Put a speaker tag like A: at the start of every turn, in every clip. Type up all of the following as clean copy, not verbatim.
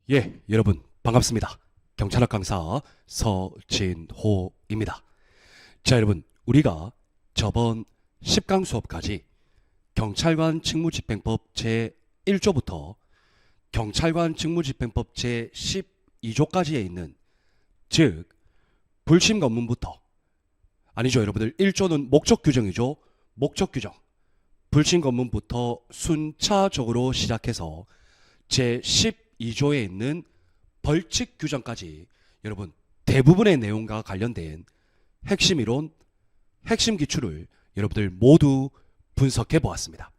A: 예, 여러분 반갑습니다. 경찰학 강사 서진호입니다. 자, 여러분 우리가 저번 10강 수업까지 경찰관 직무집행법 제1조부터 경찰관 직무집행법 제12조까지에 있는 즉 불심 검문부터 아니죠, 여러분들 1조는 목적 규정이죠. 목적 규정. 불심 검문부터 순차적으로 시작해서 제12조에 있는 벌칙 규정까지 여러분 대부분의 내용과 관련된 핵심 이론, 핵심 기출을 여러분들 모두 분석해 보았습니다.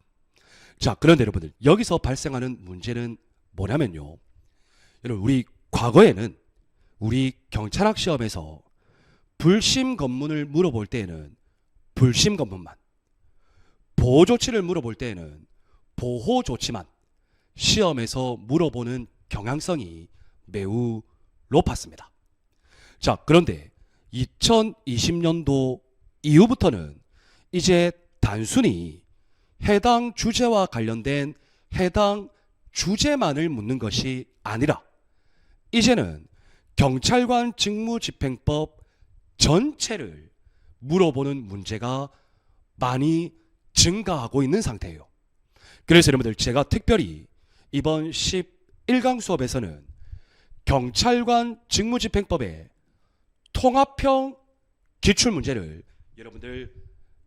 A: 자, 그런데 여러분들 여기서 발생하는 문제는 뭐냐면요. 여러분 우리 과거에는 우리 경찰학 시험에서 불심 검문을 물어볼 때에는 불심 검문만, 보호 조치를 물어볼 때에는 보호 조치만 시험에서 물어보는 경향성이 매우 높았습니다. 자, 그런데 2020년도 이후부터는 이제 단순히 해당 주제와 관련된 해당 주제만을 묻는 것이 아니라 이제는 경찰관 직무집행법 전체를 물어보는 문제가 많이 증가하고 있는 상태예요. 그래서 여러분들 제가 특별히 이번 11강 수업에서는 경찰관 직무집행법의 통합형 기출문제를 여러분들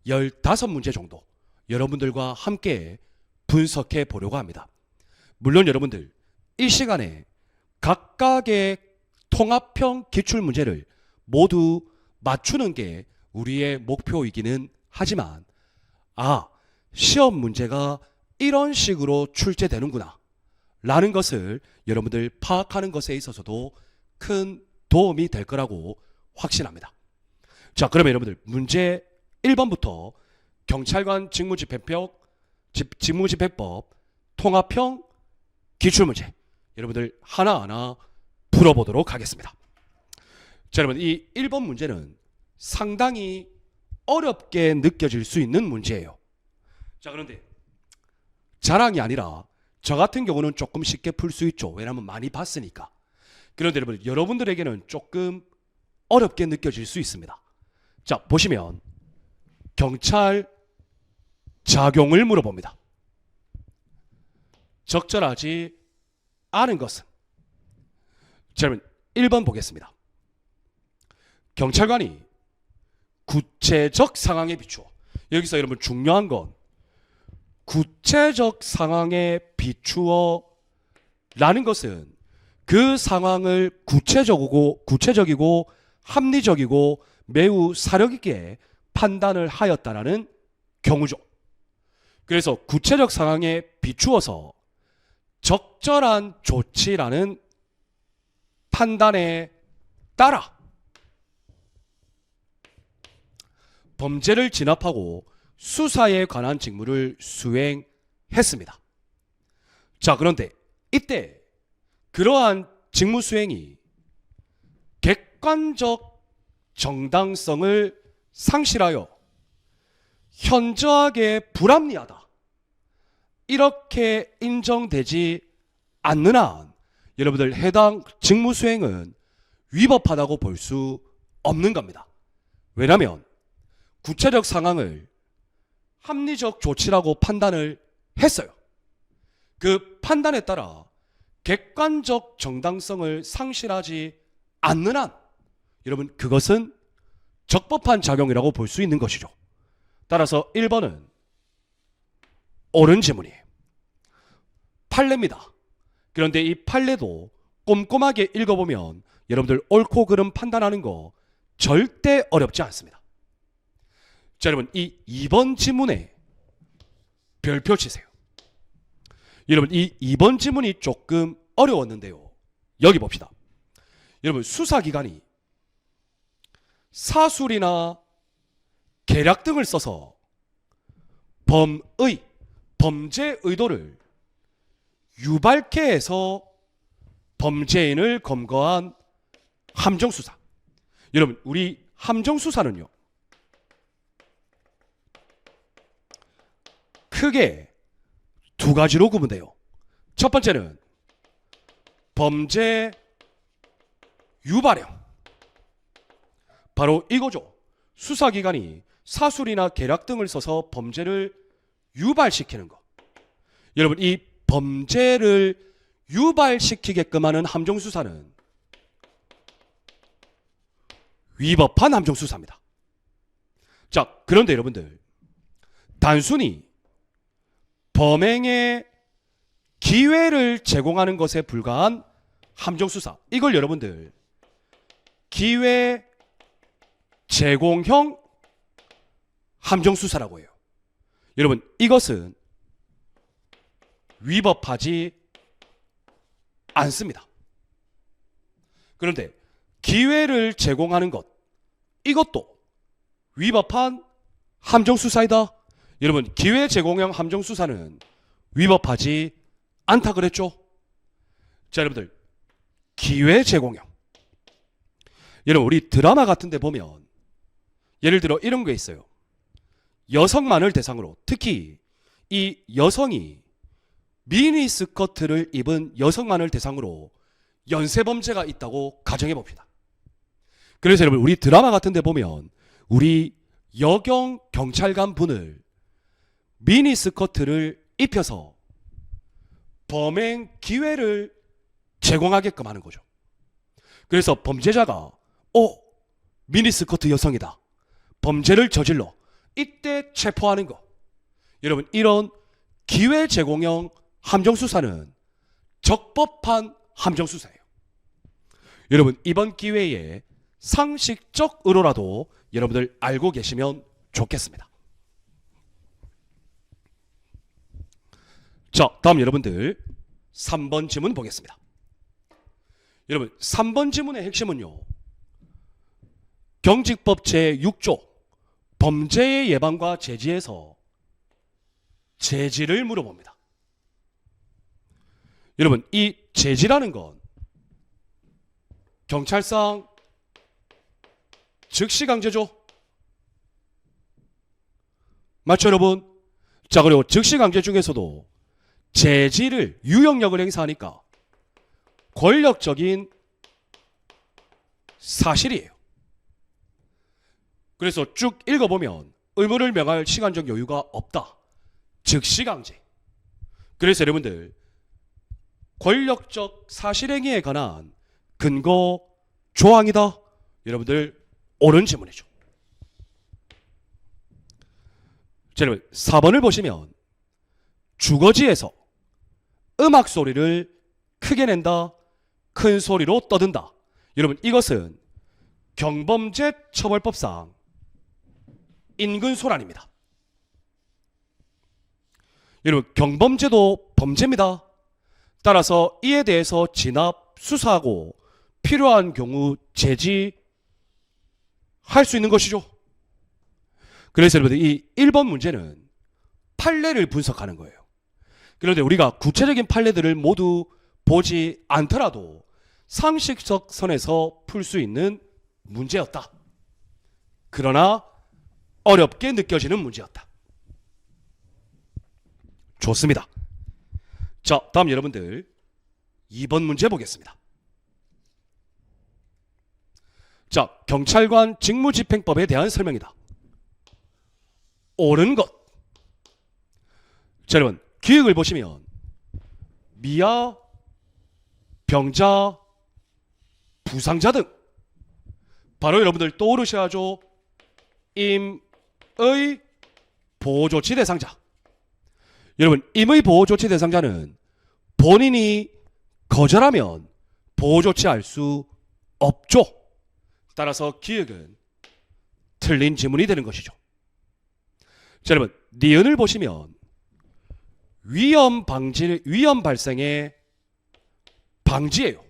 A: 15문제 정도 여러분들과 함께 분석해 보려고 합니다. 물론 여러분들 이 시간에 각각의 통합형 기출문제를 모두 맞추는 게 우리의 목표이기는 하지만 시험 문제가 이런 식으로 출제되는구나 라는 것을 여러분들 파악하는 것에 있어서도 큰 도움이 될 거라고 확신합니다. 자, 그러면 여러분들 문제 1번부터 경찰관 직무집행법 통합형 기출문제 여러분들 하나하나 풀어보도록 하겠습니다. 자, 여러분 이 1번 문제는 상당히 어렵게 느껴질 수 있는 문제예요. 자, 그런데 자랑이 아니라 저 같은 경우는 조금 쉽게 풀 수 있죠. 왜냐하면 많이 봤으니까. 그런데 여러분들에게는 조금 어렵게 느껴질 수 있습니다. 자, 보시면 경찰 작용을 물어봅니다. 적절하지 않은 것은? 자, 여러분 1번 보겠습니다. 경찰관이 구체적 상황에 비추어, 여기서 여러분 중요한 건 구체적 상황에 비추어 라는 것은 그 상황을 구체적이고 합리적이고 매우 사력 있게 판단을 하였다라는 경우죠. 그래서 구체적 상황에 비추어서 적절한 조치라는 판단에 따라 범죄를 진압하고 수사에 관한 직무를 수행했습니다. 자, 그런데 이때 그러한 직무 수행이 객관적 정당성을 상실하여 현저하게 불합리하다 이렇게 인정되지 않는 한 여러분들 해당 직무 수행은 위법하다고 볼 수 없는 겁니다. 왜냐하면 구체적 상황을 합리적 조치라고 판단을 했어요. 그 판단에 따라 객관적 정당성을 상실하지 않는 한 여러분 그것은 적법한 작용이라고 볼 수 있는 것이죠. 따라서 1번은 옳은 지문이에요. 판례입니다. 그런데 이 판례도 꼼꼼하게 읽어보면 여러분들 옳고 그름 판단하는 거 절대 어렵지 않습니다. 자, 여러분 이 2번 지문에 별표 치세요. 여러분 이 2번 지문이 조금 어려웠는데요. 여기 봅시다. 여러분 수사기관이 사술이나 계략 등을 써서 범죄 의도를 유발케 해서 범죄인을 검거한 함정수사. 여러분 우리 함정수사는요 크게 두 가지로 구분돼요. 첫 번째는 범죄 유발형. 바로 이거죠. 수사기관이 사술이나 계략 등을 써서 범죄를 유발시키는 것. 여러분, 이 범죄를 유발시키게끔 하는 함정수사는 위법한 함정수사입니다. 자, 그런데 여러분들, 단순히 범행의 기회를 제공하는 것에 불과한 함정수사, 이걸 여러분들 기회 제공형 함정수사라고 해요. 여러분, 이것은 위법하지 않습니다. 그런데 기회를 제공하는 것, 이것도 위법한 함정수사이다. 여러분, 기회 제공형 함정수사는 위법하지 않다 그랬죠? 자, 여러분들, 기회 제공형. 여러분, 우리 드라마 같은 데 보면 예를 들어 이런 게 있어요. 여성만을 대상으로, 특히 이 여성이 미니스커트를 입은 여성만을 대상으로 연쇄범죄가 있다고 가정해 봅시다. 그래서 여러분, 우리 드라마 같은 데 보면 우리 여경 경찰관 분을 미니스커트를 입혀서 범행 기회를 제공하게끔 하는 거죠. 그래서 범죄자가 미니스커트 여성이다, 범죄를 저질러 이때 체포하는 거. 여러분, 이런 기회 제공형 함정수사는 적법한 함정수사예요. 여러분, 이번 기회에 상식적으로라도 여러분들 알고 계시면 좋겠습니다. 자, 다음 여러분들 3번 지문 보겠습니다. 여러분, 3번 지문의 핵심은요, 경직법 제6조 범죄의 예방과 제지에서 제지를 물어봅니다. 여러분, 이 제지라는 건 경찰상 즉시강제죠. 맞죠, 여러분? 자, 그리고 즉시강제 중에서도 제지를, 유형력을 행사하니까 권력적인 사실이에요. 그래서 쭉 읽어보면 의무를 명할 시간적 여유가 없다. 즉시강제. 그래서 여러분들, 권력적 사실행위에 관한 근거 조항이다. 여러분들, 옳은 지문이죠. 자, 여러분, 4번을 보시면 주거지에서 음악 소리를 크게 낸다, 큰 소리로 떠든다. 여러분, 이것은 경범죄 처벌법상 인근소란입니다. 여러분, 경범죄도 범죄입니다. 따라서 이에 대해서 진압, 수사하고 필요한 경우 제지할 수 있는 것이죠. 그래서 여러분들, 이 1번 문제는 판례를 분석하는 거예요. 그런데 우리가 구체적인 판례들을 모두 보지 않더라도 상식적 선에서 풀 수 있는 문제였다. 그러나 어렵게 느껴지는 문제였다. 좋습니다. 자, 다음 여러분들 2번 문제 보겠습니다. 자, 경찰관 직무집행법에 대한 설명이다. 옳은 것. 자, 여러분, 기획을 보시면 미아, 병자, 부상자 등 바로 여러분들 떠오르셔야죠. 임의 보호조치 대상자. 여러분, 임의 보호조치 대상자는 본인이 거절하면 보호조치할 수 없죠. 따라서 기획은 틀린 지문이 되는 것이죠. 자, 여러분, 니은을 보시면 위험 발생의 방지예요.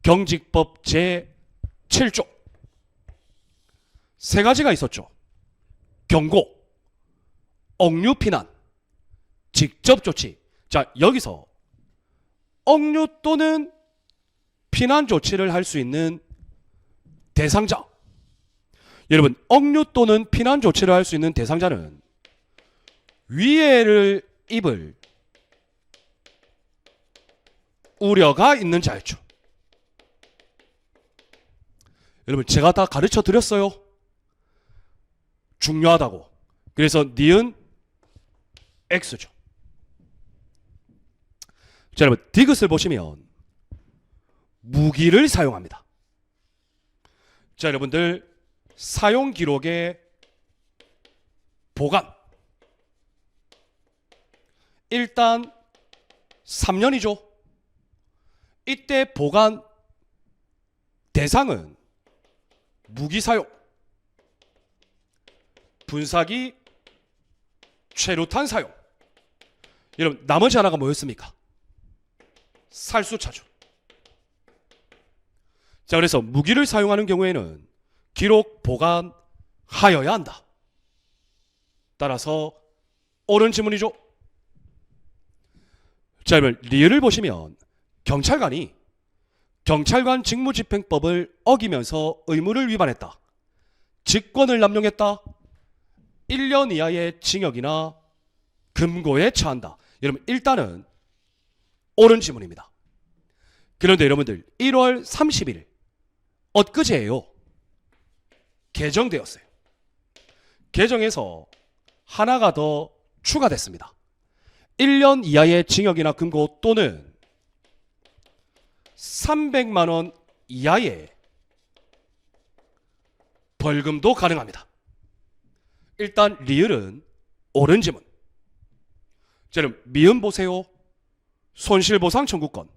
A: 경직법 제7조. 세 가지가 있었죠. 경고, 억류 피난, 직접 조치. 자, 여기서 억류 또는 피난 조치를 할 수 있는 대상자. 여러분, 억류 또는 피난 조치를 할 수 있는 대상자는 위해를 입을 우려가 있는 자였죠. 여러분 제가 다 가르쳐 드렸어요. 중요하다고. 그래서 니은 X죠. 자, 여러분 디귿을 보시면 무기를 사용합니다. 자, 여러분들 사용 기록의 보관. 일단 3년이죠. 이때 보관 대상은 무기 사용, 분사기, 최루탄 사용. 여러분 나머지 하나가 뭐였습니까? 살수차죠. 자, 그래서 무기를 사용하는 경우에는 기록 보관하여야 한다. 따라서 옳은 지문이죠. 자, 그러면 리을을 보시면 경찰관이 경찰관 직무집행법을 어기면서 의무를 위반했다. 직권을 남용했다. 1년 이하의 징역이나 금고에 처한다. 여러분 일단은 옳은 지문입니다. 그런데 여러분들 1월 30일 엊그제예요. 개정되었어요. 개정해서 하나가 더 추가됐습니다. 1년 이하의 징역이나 금고 또는 300만 원 이하의 벌금도 가능합니다. 일단 리을은 옳은 지문. 자, 그럼 미음 보세요. 손실보상 청구권.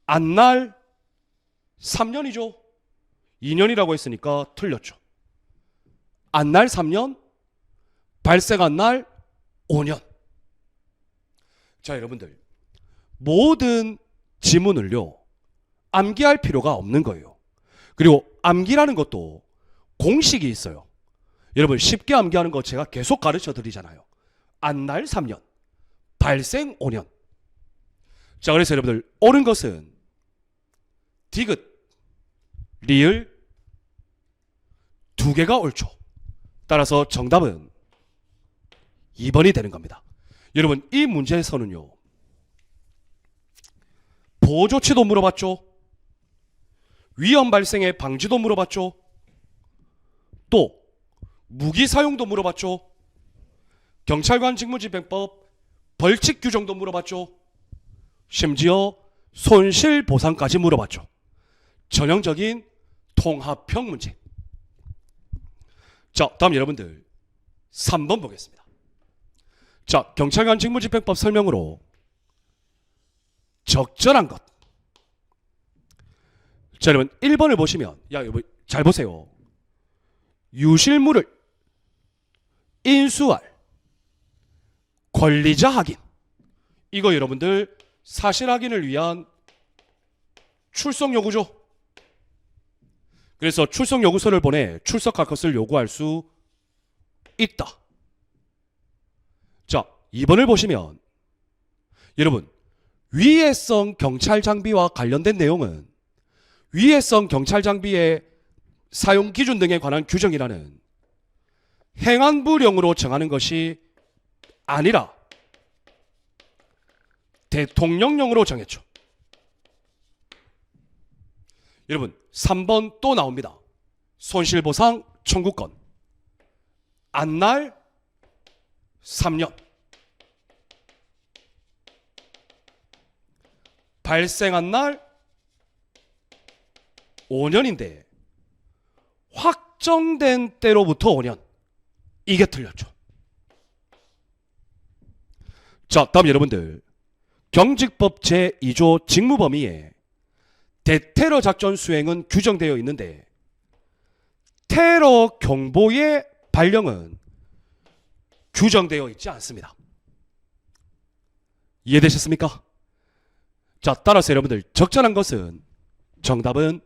A: 안날 3년이죠. 2년이라고 했으니까 틀렸죠. 안날 3년, 발생한 날 5년. 자, 여러분들 모든 지문을요 암기할 필요가 없는 거예요. 그리고 암기라는 것도 공식이 있어요. 여러분 쉽게 암기하는 거 제가 계속 가르쳐 드리잖아요. 안날 3년, 발생 5년. 자, 그래서 여러분들 옳은 것은 디귿, 리을 두 개가 옳죠. 따라서 정답은 2번이 되는 겁니다. 여러분 이 문제에서는요 보호조치도 물어봤죠. 위험 발생의 방지도 물어봤죠. 또 무기 사용도 물어봤죠. 경찰관 직무집행법 벌칙 규정도 물어봤죠. 심지어 손실보상까지 물어봤죠. 전형적인 통합형 문제. 자, 다음 여러분들 3번 보겠습니다. 자, 경찰관 직무집행법 설명으로 적절한 것. 자, 여러분 1번을 보시면 잘 보세요. 유실물을 인수할 권리자 확인. 이거 여러분들 사실 확인을 위한 출석 요구죠. 그래서 출석 요구서를 보내 출석할 것을 요구할 수 있다. 자, 2번을 보시면 여러분 위해성 경찰 장비와 관련된 내용은 위해성 경찰 장비의 사용 기준 등에 관한 규정이라는 행안부령으로 정하는 것이 아니라 대통령령으로 정했죠. 여러분 3번 또 나옵니다. 손실보상 청구권. 안날 3년. 발생한 날 5년인데 확정된 때로부터 5년. 이게 틀렸죠. 자, 다음 여러분들 경직법 제2조 직무범위에 대테러 작전 수행은 규정되어 있는데 테러 경보의 발령은 규정되어 있지 않습니다. 이해되셨습니까? 자, 따라서 여러분들 적절한 것은 정답은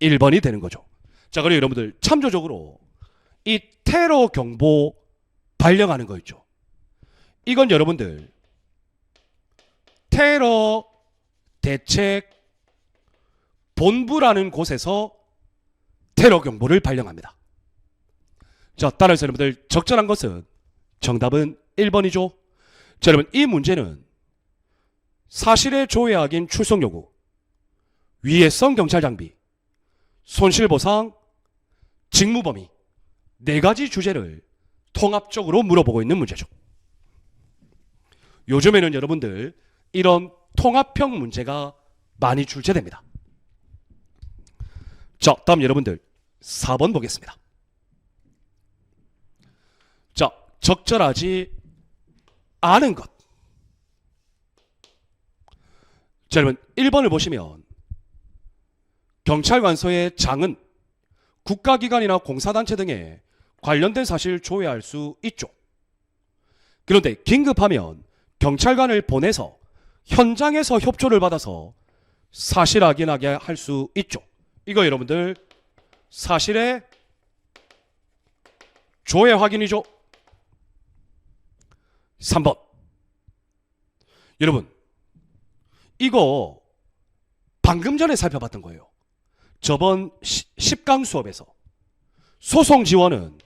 A: 1번이 되는 거죠. 자, 그리고 여러분들 참조적으로 이 테러 경보 발령하는 거 있죠. 이건 여러분들 테러 대책 본부라는 곳에서 테러 경보를 발령합니다. 자, 따라서 여러분들 적절한 것은 정답은 1번이죠. 자, 여러분 이 문제는 사실의 조회 확인 출석 요구, 위해성 경찰 장비, 손실보상, 직무 범위 4가지 주제를 통합적으로 물어보고 있는 문제죠. 요즘에는 여러분들 이런 통합형 문제가 많이 출제됩니다. 자, 다음 여러분들 4번 보겠습니다. 자, 적절하지 않은 것. 자, 여러분 1번을 보시면 경찰관서의 장은 국가기관이나 공사단체 등에 관련된 사실을 조회할 수 있죠. 그런데 긴급하면 경찰관을 보내서 현장에서 협조를 받아서 사실 확인하게 할 수 있죠. 이거 여러분들 사실의 조회 확인이죠. 3번. 여러분 이거 방금 전에 살펴봤던 거예요. 저번 10강 수업에서 소송 지원은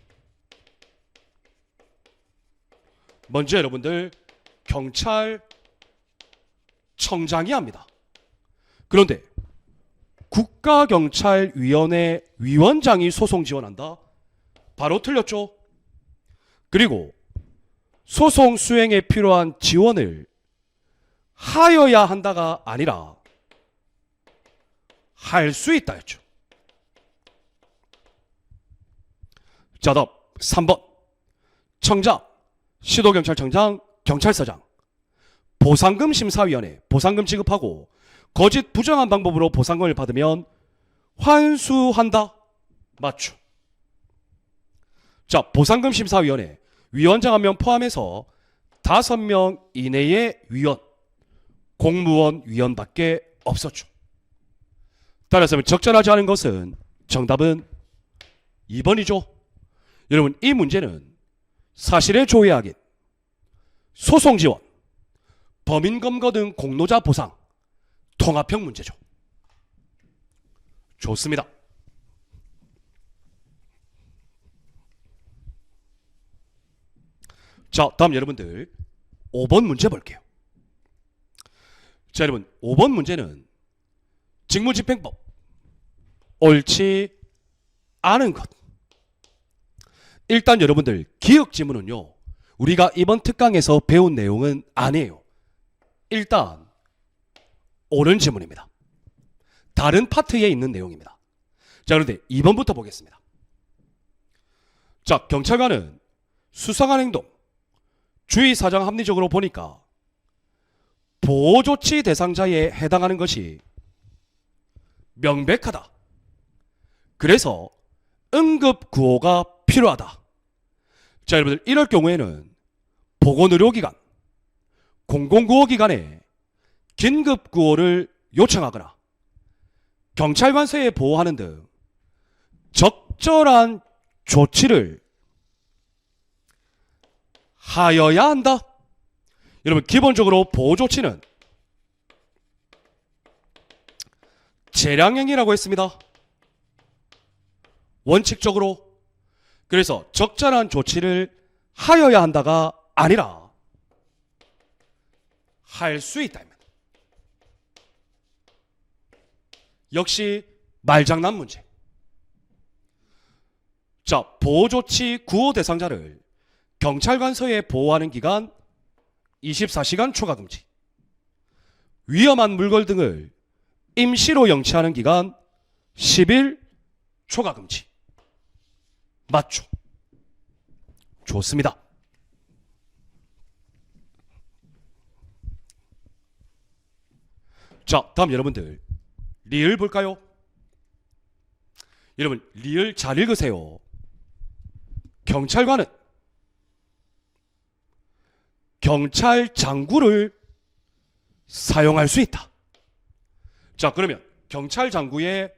A: 먼저 여러분들 경찰청장이 합니다. 그런데 국가경찰위원회 위원장이 소송 지원한다? 바로 틀렸죠. 그리고 소송 수행에 필요한 지원을 하여야 한다가 아니라 할 수 있다 했죠. 자, 다음 3번. 청장, 시도경찰청장, 경찰서장, 보상금 심사위원회 보상금 지급하고 거짓 부정한 방법으로 보상금을 받으면 환수한다. 맞죠. 자, 보상금 심사위원회 위원장 1명 포함해서 5명 이내의 위원, 공무원 위원밖에 없었죠. 따라서 적절하지 않은 것은 정답은 2번이죠. 여러분 이 문제는 사실의 조회 확인, 소송 지원, 범인 검거 등 공로자 보상, 통합형 문제죠. 좋습니다. 자, 다음 여러분들 5번 문제 볼게요. 자, 여러분 5번 문제는 직무집행법 옳지 않은 것. 일단 여러분들 기억 지문은요 우리가 이번 특강에서 배운 내용은 아니에요. 일단 옳은 지문입니다. 다른 파트에 있는 내용입니다. 자, 그런데 2번부터 보겠습니다. 자, 경찰관은 수상한 행동 주의사정 합리적으로 보니까 보호조치 대상자에 해당하는 것이 명백하다. 그래서 응급구호가 필요하다. 자, 여러분들 이럴 경우에는 보건의료기관, 공공구호기관에 긴급구호를 요청하거나 경찰관서에 보호하는 등 적절한 조치를 하여야 한다. 여러분 기본적으로 보호조치는 재량행위라고 했습니다. 원칙적으로. 그래서 적절한 조치를 하여야 한다가 아니라 할 수 있다입니다. 역시 말장난 문제. 자, 보호조치 구호 대상자를 경찰관서에 보호하는 기간 24시간 초과금지, 위험한 물건 등을 임시로 영치하는 기간 10일 초과금지. 맞죠? 좋습니다. 자, 다음 여러분들 리을 볼까요? 여러분 리을 잘 읽으세요. 경찰관은 경찰 장구를 사용할 수 있다. 자, 그러면 경찰 장구의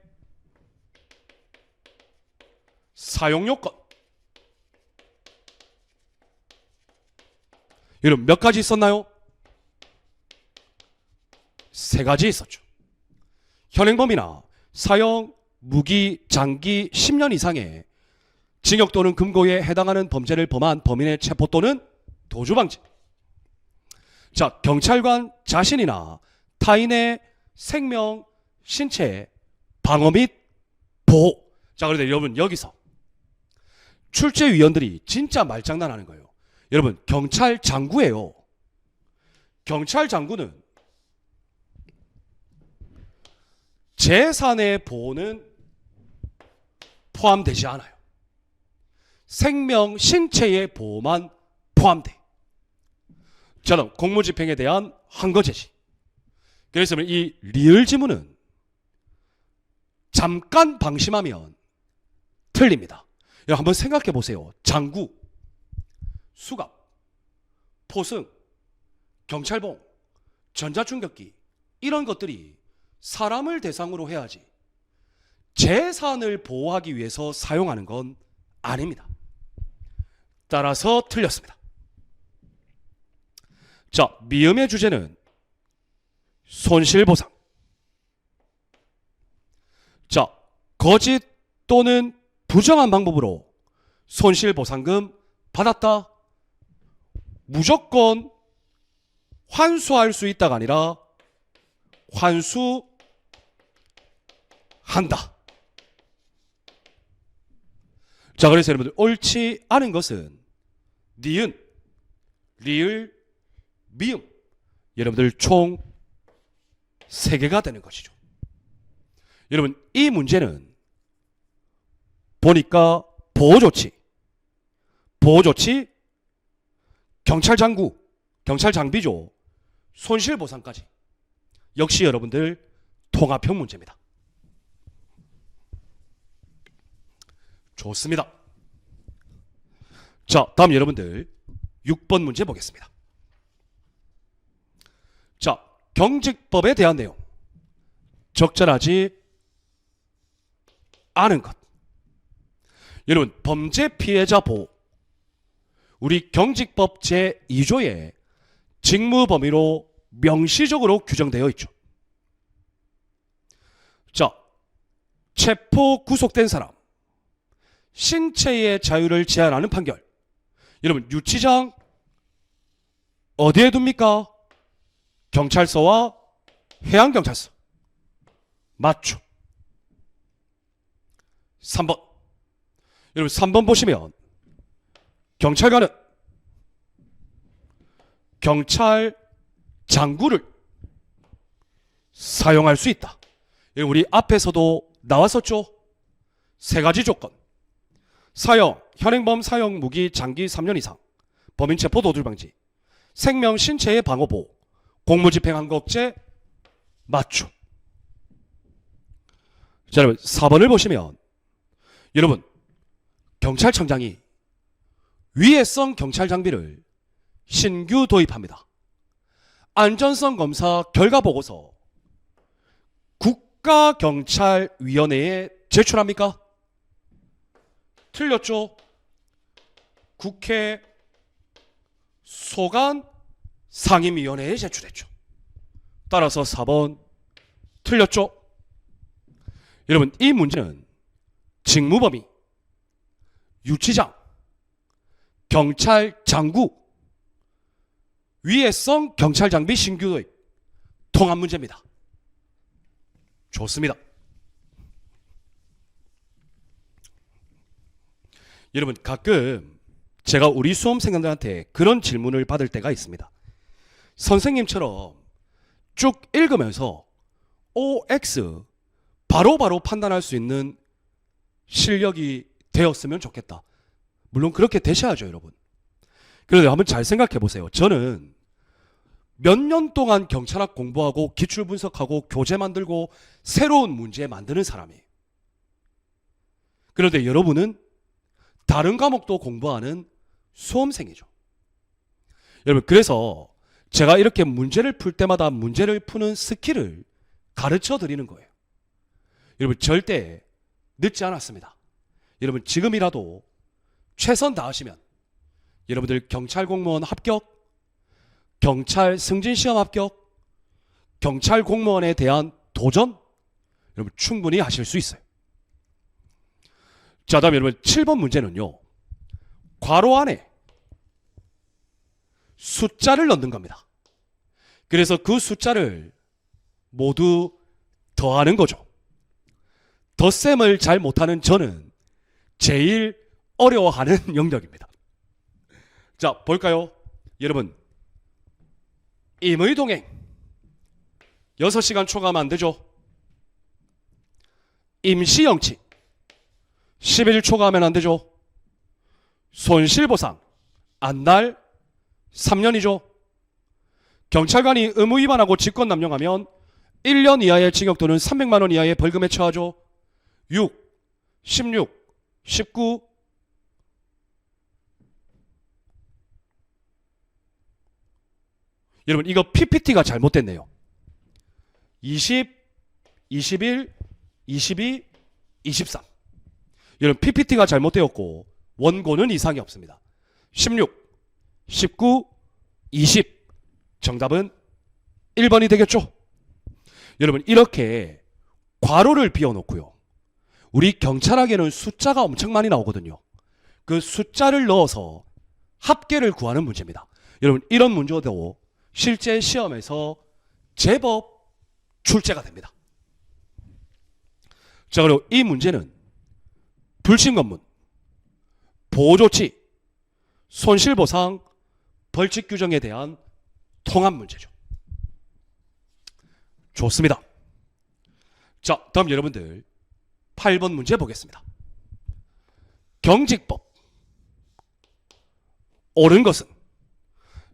A: 사용 요건 여러분 몇 가지 있었나요? 3가지 있었죠. 현행범이나 사형, 무기, 장기 10년 이상의 징역 또는 금고에 해당하는 범죄를 범한 범인의 체포 또는 도주 방지. 자, 경찰관 자신이나 타인의 생명, 신체 방어 및 보호. 자, 그런데 여러분 여기서 출제위원들이 진짜 말장난하는 거예요. 여러분 경찰 장구예요. 경찰 장구는 재산의 보호는 포함되지 않아요. 생명, 신체의 보호만 포함돼. 저는 공무집행에 대한 항거제시. 그래서 이 리을 지문은 잠깐 방심하면 틀립니다. 여러분 한번 생각해 보세요. 장구, 수갑, 포승, 경찰봉, 전자충격기 이런 것들이 사람을 대상으로 해야지 재산을 보호하기 위해서 사용하는 건 아닙니다. 따라서 틀렸습니다. 자, 미음의 주제는 손실보상. 자, 거짓 또는 부정한 방법으로 손실보상금 받았다. 무조건 환수할 수 있다가 아니라 환수한다. 자, 그래서 여러분들 옳지 않은 것은 니은, 리을, 미음. 여러분들 총 3개가 되는 것이죠. 여러분 이 문제는 보니까 보호조치, 경찰 장구, 경찰 장비조, 손실보상까지 역시 여러분들 통합형 문제입니다. 좋습니다. 자, 다음 여러분들 6번 문제 보겠습니다. 자, 경직법에 대한 내용. 적절하지 않은 것. 여러분 범죄 피해자 보호. 우리 경직법 제2조에 직무 범위로 명시적으로 규정되어 있죠. 자, 체포 구속된 사람 신체의 자유를 제한하는 판결. 여러분 유치장 어디에 둡니까? 경찰서와 해양경찰서. 맞죠? 3번. 여러분 3번 보시면 경찰관은 경찰 장구를 사용할 수 있다. 우리 앞에서도 나왔었죠. 3가지 조건. 사형, 현행범 사형 무기 장기 3년 이상, 범인 체포 도주 방지, 생명 신체의 방어 보호, 공무집행 항거죄. 맞죠? 자, 여러분 4번을 보시면 여러분 경찰청장이 위해성 경찰 장비를 신규 도입합니다. 안전성 검사 결과 보고서 국가경찰위원회에 제출합니까? 틀렸죠? 국회 소관 상임위원회에 제출했죠. 따라서 4번 틀렸죠? 여러분 이 문제는 직무범위, 유치장, 경찰 장구, 위해성 경찰 장비 신규 도입 통합 문제입니다. 좋습니다. 여러분 가끔 제가 우리 수험생들한테 그런 질문을 받을 때가 있습니다. 선생님처럼 쭉 읽으면서 OX 바로바로 판단할 수 있는 실력이 되었으면 좋겠다. 물론 그렇게 되셔야죠, 여러분. 그런데 한번 잘 생각해 보세요. 저는 몇 년 동안 경찰학 공부하고 기출 분석하고 교재 만들고 새로운 문제 만드는 사람이에요. 그런데 여러분은 다른 과목도 공부하는 수험생이죠. 여러분 그래서 제가 이렇게 문제를 풀 때마다 문제를 푸는 스킬을 가르쳐 드리는 거예요. 여러분 절대 늦지 않았습니다. 여러분 지금이라도 최선 다하시면 여러분들 경찰 공무원 합격, 경찰 승진시험 합격, 경찰 공무원에 대한 도전 여러분 충분히 하실 수 있어요. 자, 다음 여러분 7번 문제는요. 괄호 안에 숫자를 넣는 겁니다. 그래서 그 숫자를 모두 더하는 거죠. 덧셈을 잘 못하는 저는 제일 어려워하는 영역입니다. 자, 볼까요? 여러분, 임의동행 6시간 초과하면 안 되죠. 임시영치 10일 초과하면 안 되죠. 손실보상 안날 3년이죠. 경찰관이 의무 위반하고 직권 남용하면 1년 이하의 징역 또는 300만 원 이하의 벌금에 처하죠. 6, 16, 19. 여러분, 이거 PPT가 잘못됐네요. 20, 21, 22, 23. 여러분, PPT가 잘못되었고 원고는 이상이 없습니다. 16, 19, 20. 정답은 1번이 되겠죠. 여러분, 이렇게 괄호를 비워놓고요. 우리 경찰학에는 숫자가 엄청 많이 나오거든요. 그 숫자를 넣어서 합계를 구하는 문제입니다. 여러분, 이런 문제도 실제 시험에서 제법 출제가 됩니다. 자, 그리고 이 문제는 불신검문, 보호조치, 손실보상, 벌칙규정에 대한 통합 문제죠. 좋습니다. 자, 다음 여러분들 8번 문제 보겠습니다. 경직법. 옳은 것은?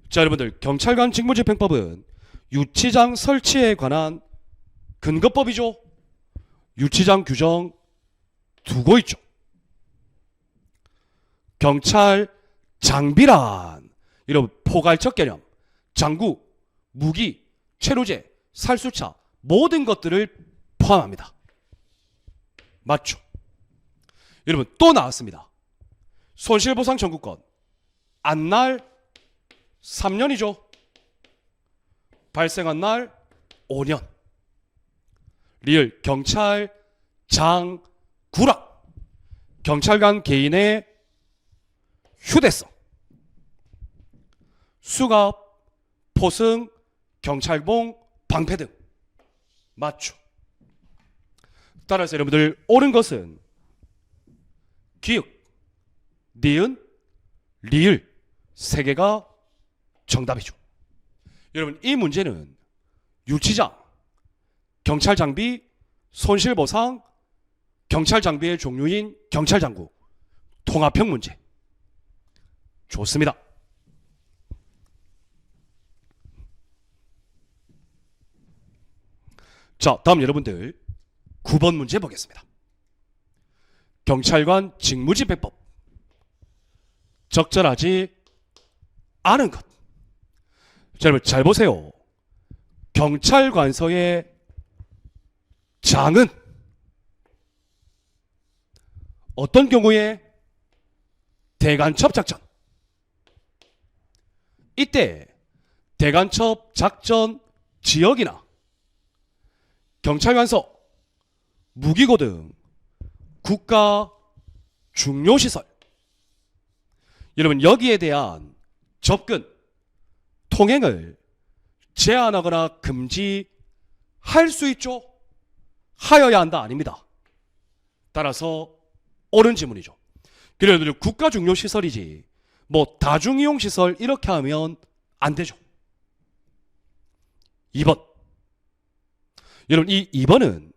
A: 자, 여러분들, 경찰관 직무집행법은 유치장 설치에 관한 근거법이죠. 유치장 규정 두고 있죠. 경찰 장비란 이런 포괄적 개념, 장구, 무기, 체류제, 살수차 모든 것들을 포함합니다. 맞죠? 여러분, 또 나왔습니다. 손실보상 청구권 안날 3년이죠. 발생한 날 5년. 리을 경찰 장구락, 경찰관 개인의 휴대성, 수갑, 포승, 경찰봉, 방패 등. 맞죠? 따라서 여러분들, 옳은 것은 기역, 니은, 리을 세 개가 정답이죠. 여러분, 이 문제는 유치장, 경찰 장비, 손실보상, 경찰 장비의 종류인 경찰 장구, 통합형 문제. 좋습니다. 자, 다음 여러분들 9번 문제 보겠습니다. 경찰관 직무집행법. 적절하지 않은 것. 자, 여러분 잘 보세요. 경찰관서의 장은 어떤 경우에 대간첩 작전. 이때 대간첩 작전 지역이나 경찰관서, 무기고 등 국가 중요시설. 여러분, 여기에 대한 접근, 통행을 제한하거나 금지할 수 있죠? 하여야 한다? 아닙니다. 따라서 옳은 지문이죠. 그래도 국가 중요시설이지 뭐 다중이용시설 이렇게 하면 안 되죠. 2번. 여러분, 이 2번은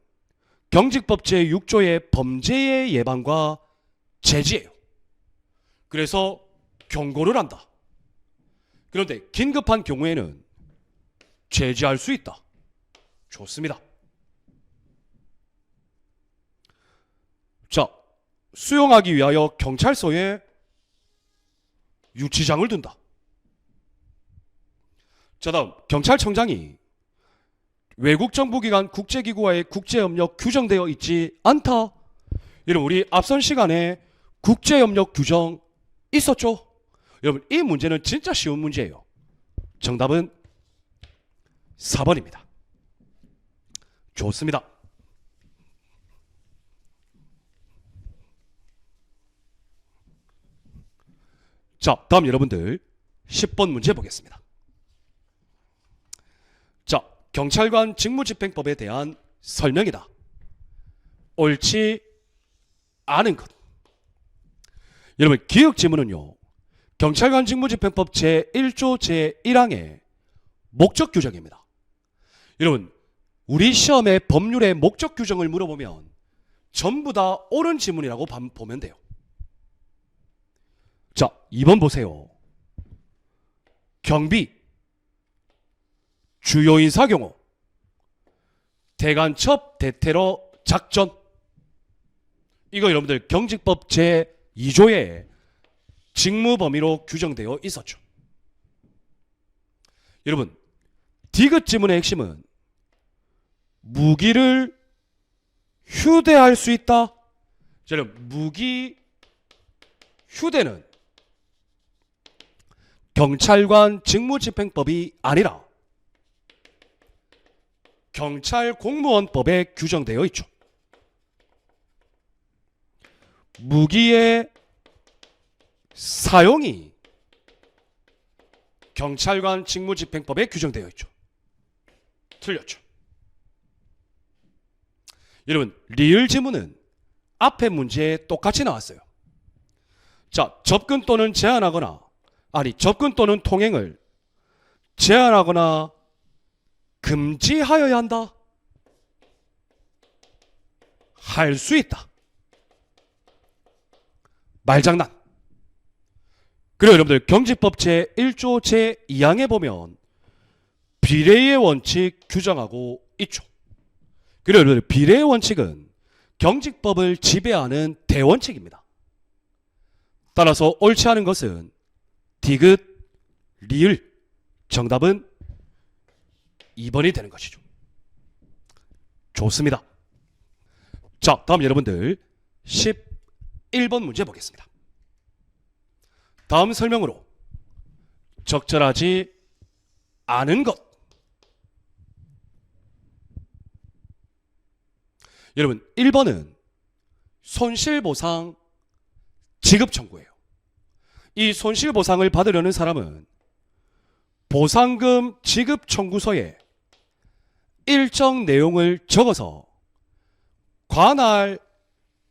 A: 경직법 제6조의 범죄의 예방과 제지예요. 그래서 경고를 한다. 그런데 긴급한 경우에는 제지할 수 있다. 좋습니다. 자, 수용하기 위하여 경찰서에 유치장을 둔다. 자, 다음 경찰청장이 외국 정부기관 국제기구와의 국제협력 규정되어 있지 않다. 여러분, 우리 앞선 시간에 국제협력 규정 있었죠? 여러분, 이 문제는 진짜 쉬운 문제예요. 정답은 4번입니다. 좋습니다. 자, 다음 여러분들 10번 문제 보겠습니다. 경찰관 직무집행법에 대한 설명이다. 옳지 않은 것. 여러분, 기억지문은요, 경찰관 직무집행법 제1조 제1항의 목적 규정입니다. 여러분, 우리 시험에 법률의 목적 규정을 물어보면 전부 다 옳은 지문이라고 보면 돼요. 자, 2번 보세요. 경비, 주요 인사 경우, 대간첩 대테러 작전. 이거 여러분들 경직법 제2조에 직무 범위로 규정되어 있었죠. 여러분, 디귿 지문의 핵심은 무기를 휴대할 수 있다. 자, 무기 휴대는 경찰관 직무집행법이 아니라 경찰 공무원법에 규정되어 있죠. 무기의 사용이 경찰관 직무집행법에 규정되어 있죠. 틀렸죠. 여러분, 리을 지문은 앞에 문제에 똑같이 나왔어요. 자, 접근 또는 제한하거나, 접근 또는 통행을 제한하거나 금지하여야 한다. 할 수 있다. 말장난. 그리고 여러분들 경직법 제1조 제2항에 보면 비례의 원칙 규정하고 있죠. 그리고 여러분들 비례의 원칙은 경직법을 지배하는 대원칙입니다. 따라서 옳지 않은 것은 디귿, 리을. 정답은 2번이 되는 것이죠. 좋습니다. 자, 다음 여러분들 11번 문제 보겠습니다. 다음 설명으로 적절하지 않은 것. 여러분, 1번은 손실보상 지급 청구예요. 이 손실보상을 받으려는 사람은 보상금 지급 청구서에 일정 내용을 적어서 관할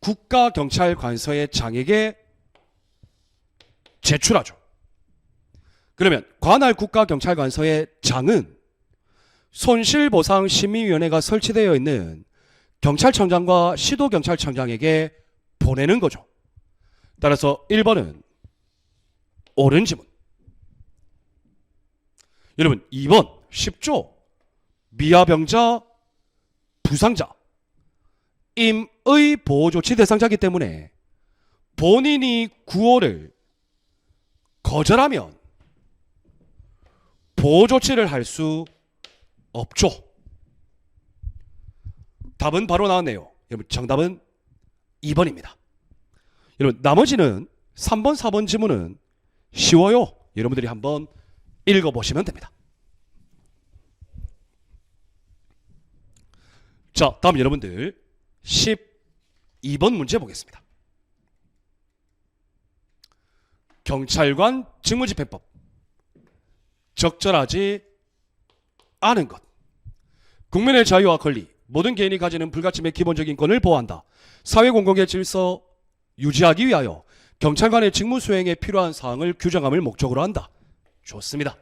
A: 국가경찰관서의 장에게 제출하죠. 그러면 관할 국가경찰관서의 장은 손실보상심의위원회가 설치되어 있는 경찰청장과 시도경찰청장에게 보내는 거죠. 따라서 1번은 옳은 지문. 여러분, 2번 10조 미아병자 부상자 임의 보호조치 대상자이기 때문에 본인이 구호를 거절하면 보호조치를 할 수 없죠. 답은 바로 나왔네요. 여러분, 정답은 2번입니다. 여러분, 나머지는 3번, 4번 지문은 쉬워요. 여러분들이 한번 읽어보시면 됩니다. 자, 다음 여러분들 12번 문제 보겠습니다. 경찰관 직무집행법. 적절하지 않은 것. 국민의 자유와 권리, 모든 개인이 가지는 불가침의 기본적인 권을 보호한다. 사회 공공의 질서 유지하기 위하여 경찰관의 직무 수행에 필요한 사항을 규정함을 목적으로 한다. 좋습니다.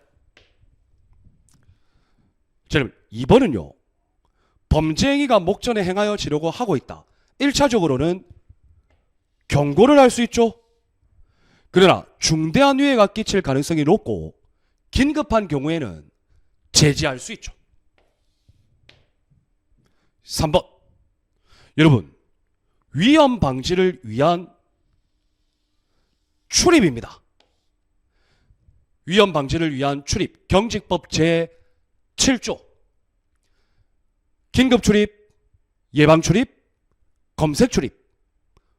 A: 자, 여러분, 2번은요. 범죄 행위가 목전에 행하여지려고 하고 있다. 1차적으로는 경고를 할 수 있죠. 그러나 중대한 위해가 끼칠 가능성이 높고 긴급한 경우에는 제지할 수 있죠. 3번. 여러분, 위험 방지를 위한 출입입니다. 위험 방지를 위한 출입. 경직법 제7조. 긴급 출입, 예방 출입, 검색 출입.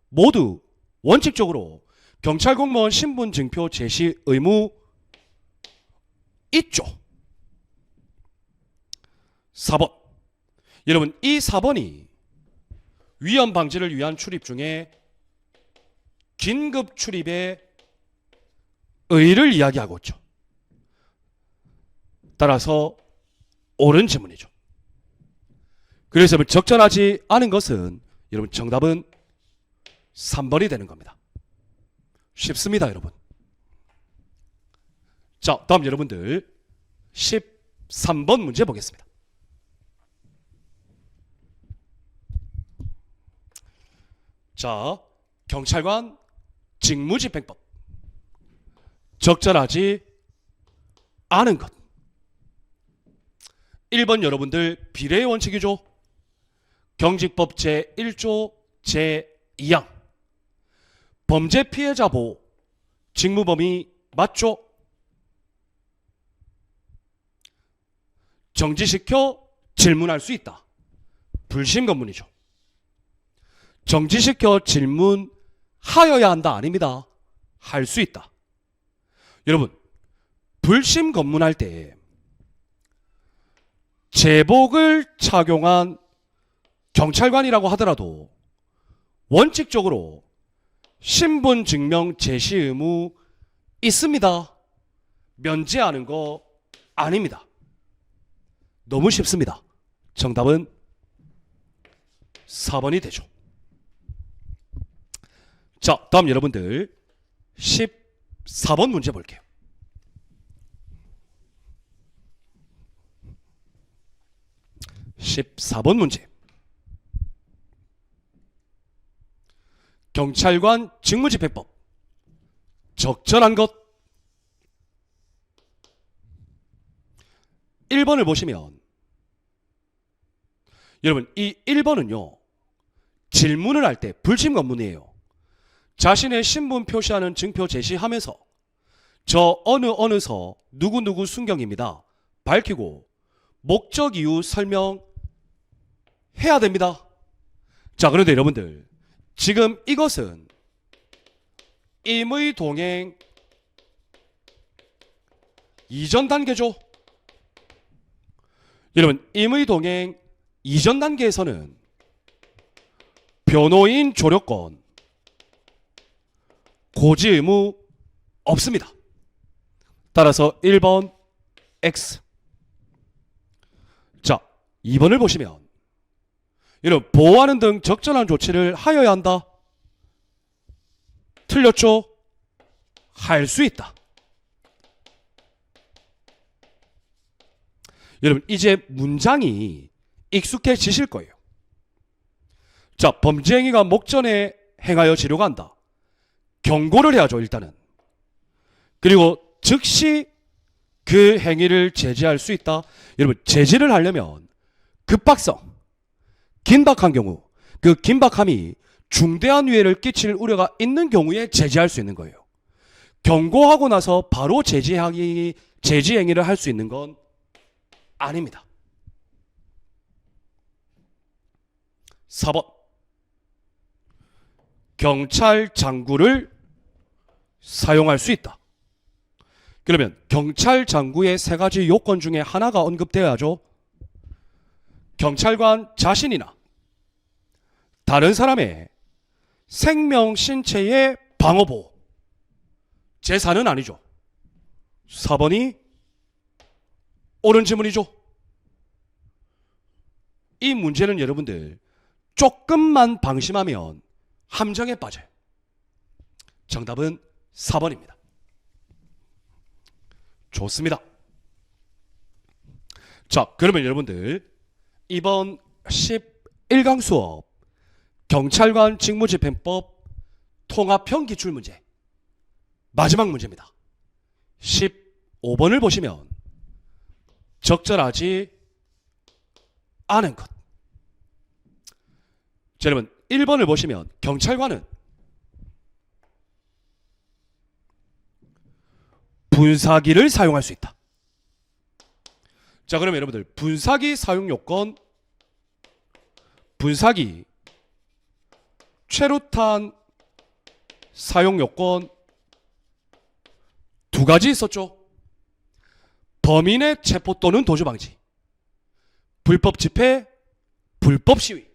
A: 모두 원칙적으로 경찰 공무원 신분 증표 제시 의무 있죠. 4번. 여러분, 이 4번이 위험 방지를 위한 출입 중에 긴급 출입의 의의를 이야기하고 있죠. 따라서 옳은 지문이죠. 그래서 적절하지 않은 것은 여러분 정답은 3번이 되는 겁니다. 쉽습니다, 여러분. 자, 다음 여러분들 13번 문제 보겠습니다. 자, 경찰관 직무집행법. 적절하지 않은 것. 1번 여러분들 비례의 원칙이죠. 경직법 제1조 제2항. 범죄 피해자 보호. 직무범위 맞죠? 정지시켜 질문할 수 있다. 불심 검문이죠. 정지시켜 질문하여야 한다 아닙니다. 할 수 있다. 여러분, 불심 검문할 때 제복을 착용한 경찰관이라고 하더라도 원칙적으로 신분 증명 제시 의무 있습니다. 면제하는 거 아닙니다. 너무 쉽습니다. 정답은 4번이 되죠. 자, 다음 여러분들 14번 문제 볼게요. (14번) 문제. 경찰관 직무집행법. 적절한 것. 1번을 보시면 여러분 이 1번은요 질문을 할 때 불심 검문이에요. 자신의 신분 표시하는 증표 제시하면서 저 어느서 누구누구 순경입니다 밝히고 목적 이유 설명해야 됩니다. 자, 그런데 여러분들 지금 이것은 임의 동행 이전 단계죠. 여러분 임의 동행 이전 단계에서는 변호인 조력권 고지 의무 없습니다. 따라서 1번 X. 자, 2번을 보시면 여러분 보호하는 등 적절한 조치를 하여야 한다. 틀렸죠? 할 수 있다. 여러분 이제 문장이 익숙해지실 거예요. 자, 범죄 행위가 목전에 행하여 지려고 한다. 경고를 해야죠, 일단은. 그리고 즉시 그 행위를 제지할 수 있다. 여러분 제지를 하려면 급박성, 긴박한 경우, 그 긴박함이 중대한 위해를 끼칠 우려가 있는 경우에 제지할 수 있는 거예요. 경고하고 나서 바로 제지 행위를 할 수 있는 건 아닙니다. 4번. 경찰 장구를 사용할 수 있다. 그러면 경찰 장구의 세 가지 요건 중에 하나가 언급되어야죠. 경찰관 자신이나 다른 사람의 생명 신체의 방어보호. 재산은 아니죠. 4번이 옳은 질문이죠. 이 문제는 여러분들 조금만 방심하면 함정에 빠져요. 정답은 4번입니다. 좋습니다. 자, 그러면 여러분들 이번 11강 수업 경찰관 직무집행법 통합형 기출문제 마지막 문제입니다. 15번을 보시면 적절하지 않은 것. 자, 여러분 1번을 보시면 경찰관은 분사기를 사용할 수 있다. 자, 그러면 여러분들 분사기 사용 요건, 분사기 최루탄 사용 요건 두 가지 있었죠. 범인의 체포 또는 도주 방지, 불법 집회, 불법 시위.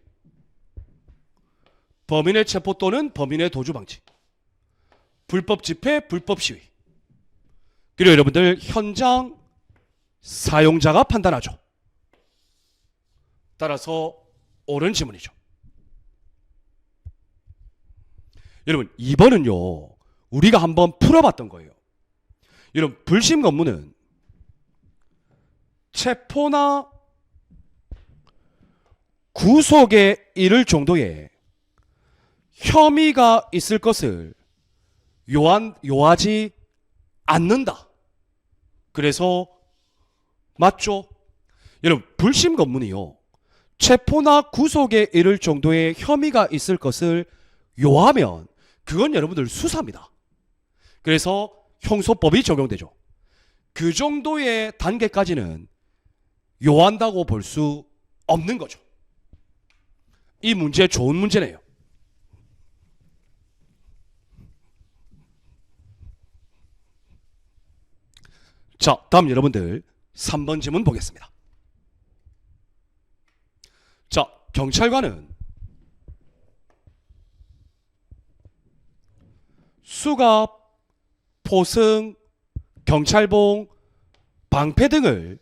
A: 범인의 체포 또는 범인의 도주 방지, 불법 집회, 불법 시위. 그리고 여러분들 현장 사용자가 판단하죠. 따라서 옳은 지문이죠. 여러분, 2번은요 우리가 한번 풀어봤던 거예요. 여러분, 불심 검문은 체포나 구속에 이를 정도의 혐의가 있을 것을 요하지 않는다. 그래서 맞죠? 여러분, 불심 검문이요 체포나 구속에 이를 정도의 혐의가 있을 것을 요하면 그건 여러분들 수사입니다. 그래서 형소법이 적용되죠. 그 정도의 단계까지는 요한다고 볼 수 없는 거죠. 이 문제 좋은 문제네요. 자, 다음 여러분들 3번 지문 보겠습니다. 자, 경찰관은 수갑, 포승, 경찰봉, 방패 등을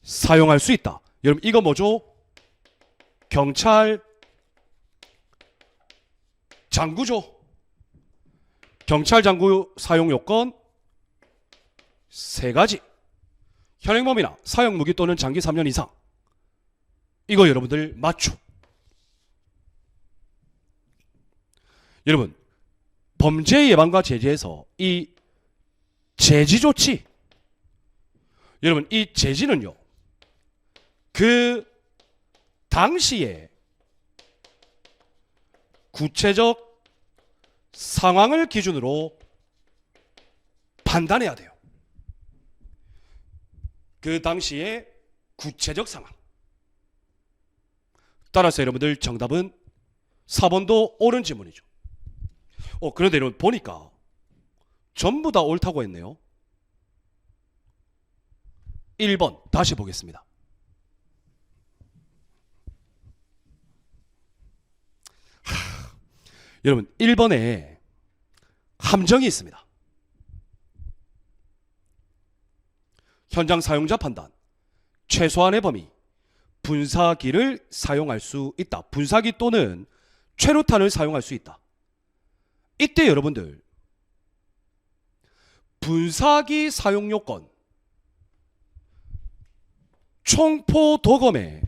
A: 사용할 수 있다. 여러분, 이거 뭐죠? 경찰 장구죠. 경찰 장구 사용 요건 3가지. 현행범이나 사용 무기 또는 장기 3년 이상. 이거 여러분들 맞죠? 여러분, 범죄 예방과 제재에서 이 제지 조치, 여러분 이 제지는요 그 당시에 구체적 상황을 기준으로 판단해야 돼요. 그 당시에 구체적 상황. 따라서 여러분들 정답은 4번도 옳은 지문이죠. 그런데 여러분 보니까 전부 다 옳다고 했네요. 1번 다시 보겠습니다. 여러분 1번에 함정이 있습니다. 현장 사용자 판단, 최소한의 범위, 분사기를 사용할 수 있다. 분사기 또는 최루탄을 사용할 수 있다. 이때 여러분들 분사기 사용 요건, 총포 도검의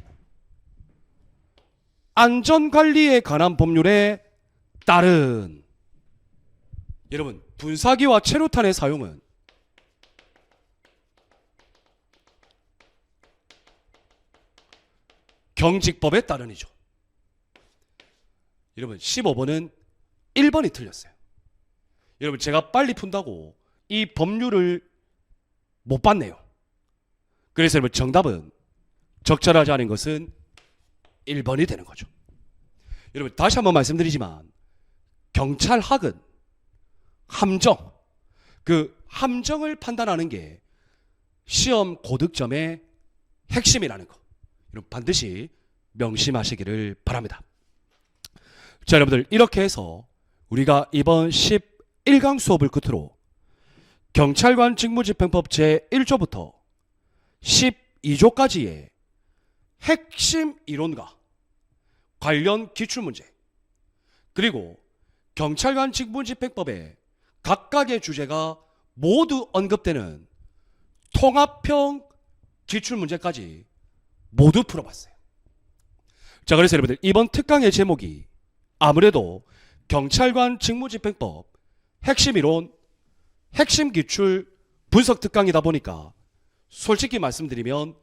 A: 안전관리에 관한 법률에 따른, 여러분 분사기와 최루탄의 사용은 경직법에 따른이죠. 여러분 15번은 1번이 틀렸어요. 여러분 제가 빨리 푼다고 이 법률을 못 봤네요. 그래서 여러분 정답은 적절하지 않은 것은 1번이 되는 거죠. 여러분 다시 한번 말씀드리지만 경찰학은 함정, 그 함정을 판단하는 게 시험 고득점의 핵심이라는 거 여러분 반드시 명심하시기를 바랍니다. 자, 여러분들 이렇게 해서 우리가 이번 11강 수업을 끝으로 경찰관 직무집행법 제1조부터 12조까지의 핵심 이론과 관련 기출문제, 그리고 경찰관 직무집행법의 각각의 주제가 모두 언급되는 통합형 기출문제까지 모두 풀어봤어요. 자, 그래서 여러분들 이번 특강의 제목이 아무래도 경찰관 직무집행법 핵심 이론, 핵심 기출 분석 특강이다 보니까 솔직히 말씀드리면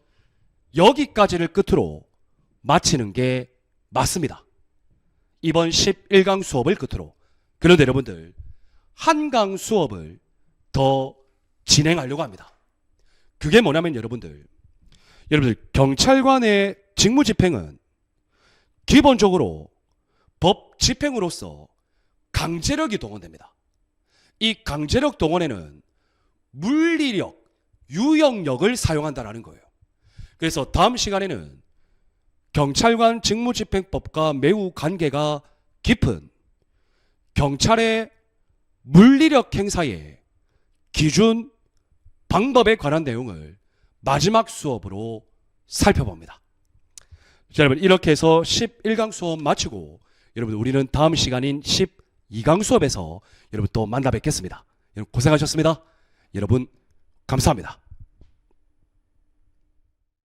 A: 여기까지를 끝으로 마치는 게 맞습니다. 이번 11강 수업을 끝으로. 그런데 여러분들 한강 수업을 더 진행하려고 합니다. 그게 뭐냐면 여러분들 경찰관의 직무집행은 기본적으로 법 집행으로서 강제력이 동원됩니다. 이 강제력 동원에는 물리력, 유형력을 사용한다는 거예요. 그래서 다음 시간에는 경찰관 직무집행법과 매우 관계가 깊은 경찰의 물리력 행사의 기준, 방법에 관한 내용을 마지막 수업으로 살펴봅니다. 자, 여러분 이렇게 해서 11강 수업 마치고 여러분 우리는 다음 시간인 12강 수업에서 여러분 또 만나 뵙겠습니다. 여러분 고생하셨습니다. 여러분 감사합니다.